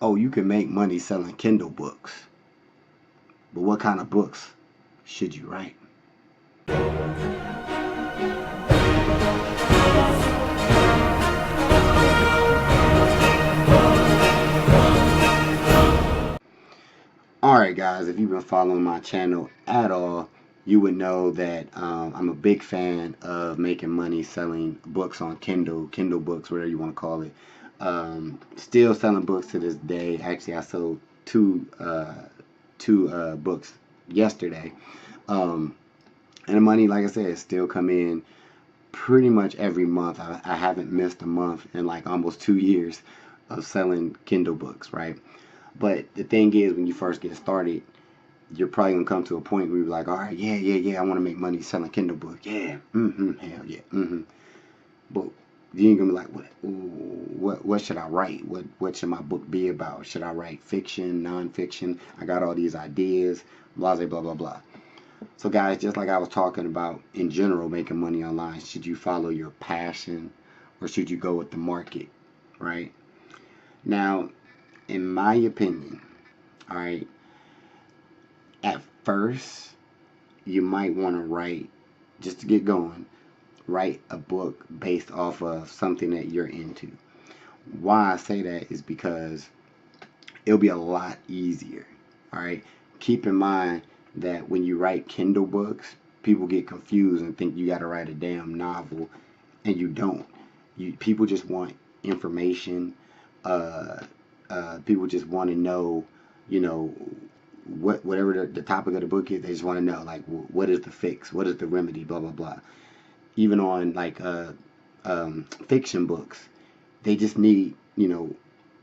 oh, you can make money selling Kindle books, but what kind of books should you write? Alright guys, if you've been following my channel at all, you would know that I'm a big fan of making money selling books on Kindle books, whatever you want to call it. Still selling books to this day. Actually, I sold two books yesterday. And the money, like I said, is still come in pretty much every month. I haven't missed a month in like almost 2 years of selling Kindle books, right? But the thing is, when you first get started, you're probably gonna come to a point where you're like, all right, yeah, I want to make money selling Kindle books, yeah, hell yeah. But you ain't gonna be like, what should I write? What should my book be about? Should I write fiction, nonfiction? I got all these ideas, blah blah blah blah. So guys, just like I was talking about in general, making money online, should you follow your passion or should you go with the market, right? Now, in my opinion, all right, at first, you might want to write, just to get going, write a book based off of something that you're into. Why I say that is because it'll be a lot easier, all right? Keep in mind that when you write Kindle books, people get confused and think you got to write a damn novel, and you don't. People just want information. People just want to know, you know, whatever the topic of the book is. They just want to know, like, what is the fix, what is the remedy, blah blah blah. Even on like fiction books, they just need,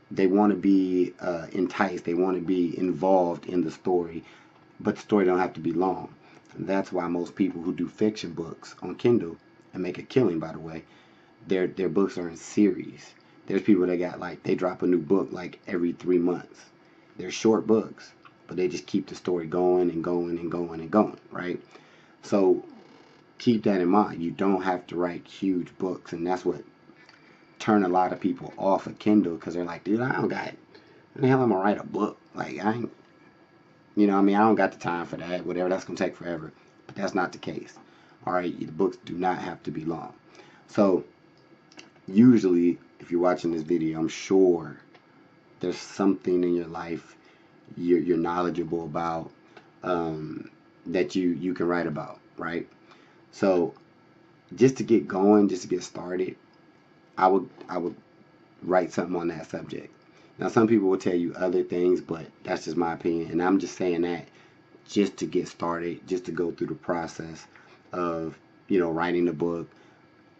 they want to be enticed, they want to be involved in the story, but the story don't have to be long. And that's why most people who do fiction books on Kindle and make a killing, by the way, their books are in series. There's people that got, like, they drop a new book like every 3 months. They're short books, but they just keep the story going and going and going and going, right? So keep that in mind. You don't have to write huge books, and that's what turn a lot of people off of Kindle, because they're like, dude, I don't got it. How the hell am I gonna write a book? Like, I ain't, I don't got the time for that. Whatever, that's gonna take forever. But that's not the case. All right, the books do not have to be long. So usually, if you're watching this video, I'm sure there's something in your life you're knowledgeable about, that you can write about, right? So just to get going, just to get started, I would write something on that subject. Now, some people will tell you other things, but that's just my opinion, and I'm just saying that just to get started, just to go through the process of, writing the book,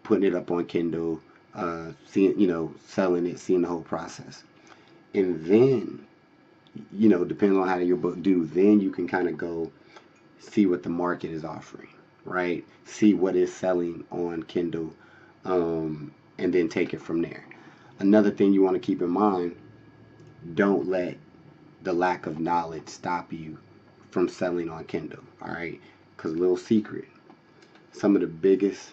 putting it up on Kindle, seeing, selling it, seeing the whole process. And then, depending on how your book do, then you can kind of go see what the market is offering, right? See what is selling on Kindle, and then take it from there. Another thing you want to keep in mind, don't let the lack of knowledge stop you from selling on Kindle, all right? Because a little secret, some of the biggest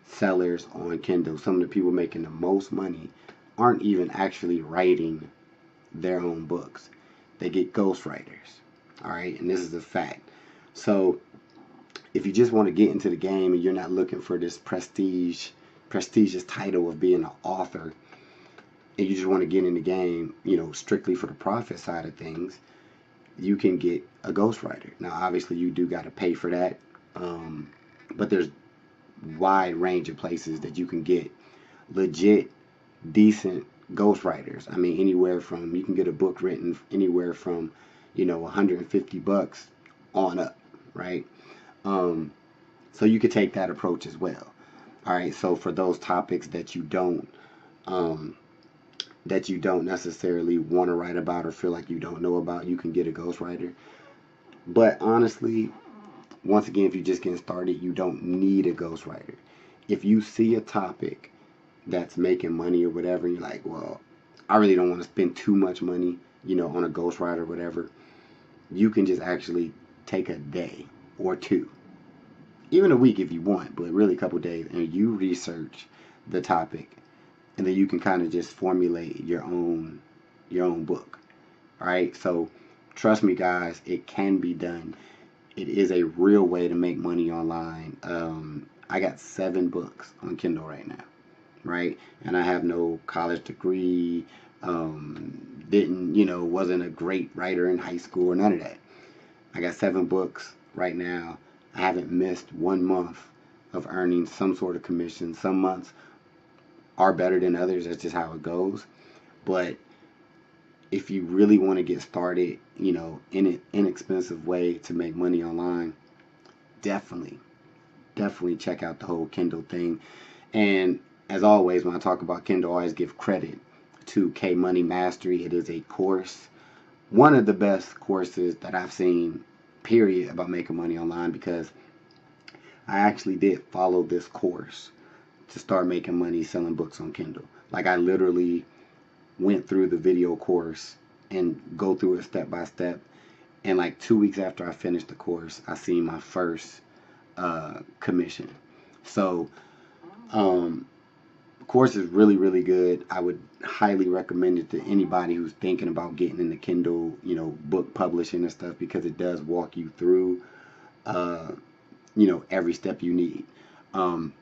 sellers on Kindle, some of the people making the most money, aren't even actually writing their own books. They get ghostwriters, all right? And this is a fact. So if you just want to get into the game and you're not looking for this prestigious title of being an author, and you just want to get in the game, strictly for the profit side of things, you can get a ghostwriter. Now, obviously, you do got to pay for that, but there's wide range of places that you can get legit, decent ghostwriters. I mean, you can get a book written anywhere from, $150 on up, right? So you could take that approach as well. All right. So for those topics that you don't necessarily want to write about or feel like you don't know about, you can get a ghostwriter. But honestly, once again, if you're just getting started, you don't need a ghostwriter. If you see a topic that's making money or whatever, and you're like, well, I really don't want to spend too much money, on a ghostwriter or whatever, you can just actually take a day or two, even a week if you want, but really a couple days, and you research the topic, and then you can kind of just formulate your own book. All right, so trust me, guys, it can be done. It is a real way to make money online. I got 7 books on Kindle right now, right? And I have no college degree. Didn't, wasn't a great writer in high school or none of that. I got 7 books right now. I haven't missed 1 month of earning some sort of commission. Some months are better than others. That's just how it goes. But if you really want to get started, in an inexpensive way to make money online, definitely check out the whole Kindle thing. And as always, when I talk about Kindle, I always give credit to K Money Mastery. It is a course, one of the best courses that I've seen, period, about making money online, because I actually did follow this course to start making money selling books on Kindle. Like, I literally went through the video course and go through it step by step. And like 2 weeks after I finished the course, I seen my first commission. So the course is really, really good. I would highly recommend it to anybody who's thinking about getting into Kindle, book publishing and stuff, because it does walk you through, every step you need. One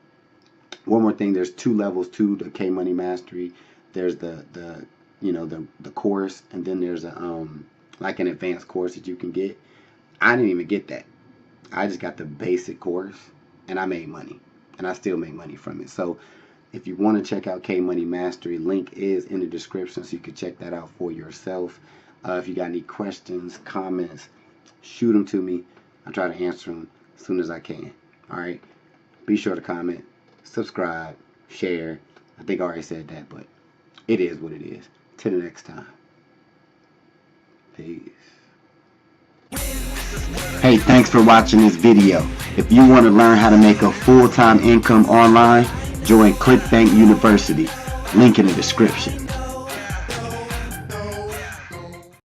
more thing, there's 2 levels to the K Money Mastery. There's the course, and then there's like an advanced course that you can get. I didn't even get that. I just got the basic course, and I made money, and I still make money from it. So if you want to check out K Money Mastery, link is in the description, so you can check that out for yourself. If you got any questions, comments, shoot them to me. I try to answer them as soon as I can. All right, be sure to comment, subscribe, share. I think I already said that, but it is what it is. Till the next time. Peace. Hey, thanks for watching this video. If you want to learn how to make a full-time income online, join ClickBank University. Link in the description.